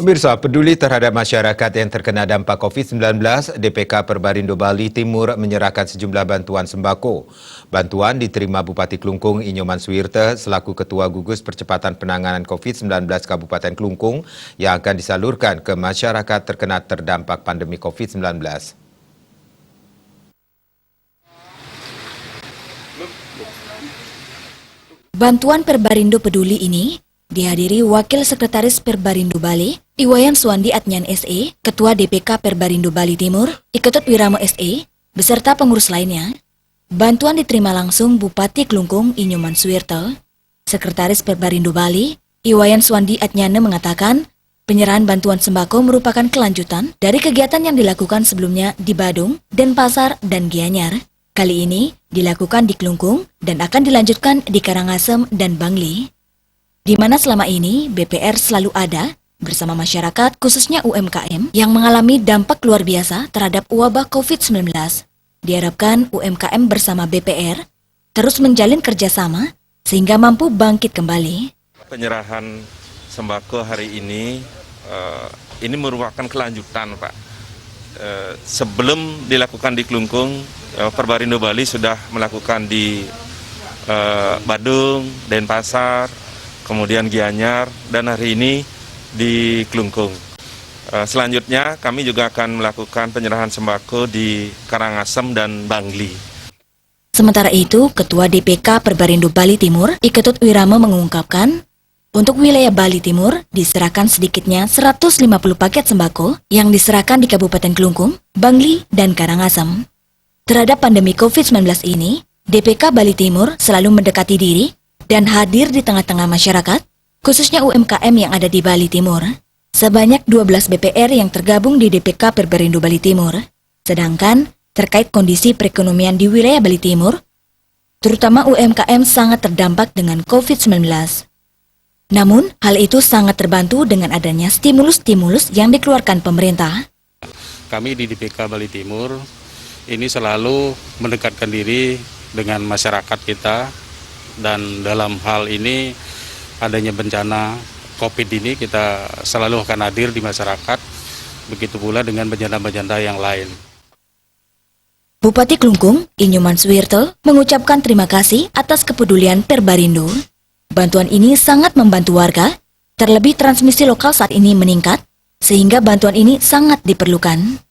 Pemirsa, peduli terhadap masyarakat yang terkena dampak COVID-19, DPK Perbarindo Bali Timur menyerahkan sejumlah bantuan sembako. Bantuan diterima Bupati Klungkung Inyoman Suwirte selaku Ketua Gugus Percepatan Penanganan COVID-19 Kabupaten Klungkung yang akan disalurkan ke masyarakat terkena terdampak pandemi COVID-19. Bantuan Perbarindo Peduli ini dihadiri Wakil Sekretaris Perbarindo Bali, Iwayan Suwandi Atnyan SE, Ketua DPK Perbarindo Bali Timur, Iketut Wiramo SE, beserta pengurus lainnya. Bantuan diterima langsung Bupati Klungkung Inyoman Suwirte. Sekretaris Perbarindo Bali, Iwayan Suwandi Atnyane mengatakan, penyerahan bantuan sembako merupakan kelanjutan dari kegiatan yang dilakukan sebelumnya di Badung, Denpasar, dan Gianyar. Kali ini dilakukan di Klungkung dan akan dilanjutkan di Karangasem dan Bangli, di mana selama ini BPR selalu ada bersama masyarakat khususnya UMKM yang mengalami dampak luar biasa terhadap wabah COVID-19. Diharapkan UMKM bersama BPR terus menjalin kerjasama sehingga mampu bangkit kembali. Penyerahan sembako hari ini merupakan kelanjutan, Pak. Sebelum dilakukan di Klungkung, Perbarindo Bali sudah melakukan di Badung, Denpasar, kemudian Gianyar, dan hari ini di Klungkung. Selanjutnya kami juga akan melakukan penyerahan sembako di Karangasem dan Bangli. Sementara itu, Ketua DPK Perbarindo Bali Timur, Iketut Wiramo mengungkapkan, untuk wilayah Bali Timur diserahkan sedikitnya 150 paket sembako yang diserahkan di Kabupaten Klungkung, Bangli, dan Karangasem. Terhadap pandemi COVID-19 ini, DPK Bali Timur selalu mendekati diri dan hadir di tengah-tengah masyarakat, khususnya UMKM yang ada di Bali Timur. Sebanyak 12 BPR yang tergabung di DPK Perbarindo Bali Timur. Sedangkan terkait kondisi perekonomian di wilayah Bali Timur, terutama UMKM sangat terdampak dengan COVID-19. Namun, hal itu sangat terbantu dengan adanya stimulus-stimulus yang dikeluarkan pemerintah. Kami di DPK Bali Timur ini selalu mendekatkan diri dengan masyarakat kita. Dan dalam hal ini adanya bencana COVID ini kita selalu akan hadir di masyarakat, begitu pula dengan bencana-bencana yang lain. Bupati Klungkung, Inyoman Suwirte, mengucapkan terima kasih atas kepedulian Perbarindo. Bantuan ini sangat membantu warga, terlebih transmisi lokal saat ini meningkat, sehingga bantuan ini sangat diperlukan.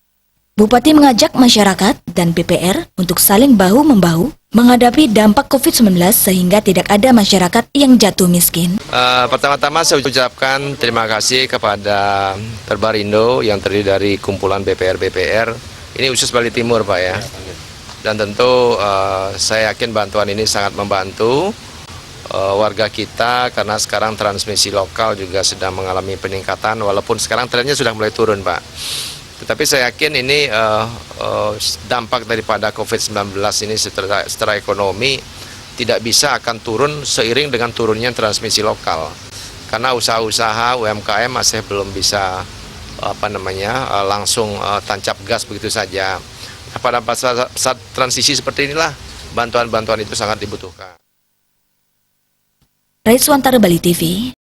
Bupati mengajak masyarakat dan BPR untuk saling bahu-membahu menghadapi dampak COVID-19 sehingga tidak ada masyarakat yang jatuh miskin. Pertama-tama saya ucapkan terima kasih kepada Perbarindo yang terdiri dari kumpulan BPR-BPR. Ini khusus Bali Timur, Pak, ya. Dan tentu saya yakin bantuan ini sangat membantu warga kita karena sekarang transmisi lokal juga sedang mengalami peningkatan walaupun sekarang trennya sudah mulai turun, Pak. Tetapi saya yakin ini dampak daripada COVID-19 ini secara ekonomi tidak bisa akan turun seiring dengan turunnya transmisi lokal. Karena usaha-usaha UMKM masih belum bisa langsung tancap gas begitu saja. Pada saat transisi seperti inilah bantuan-bantuan itu sangat dibutuhkan. Raiswantara Bali TV.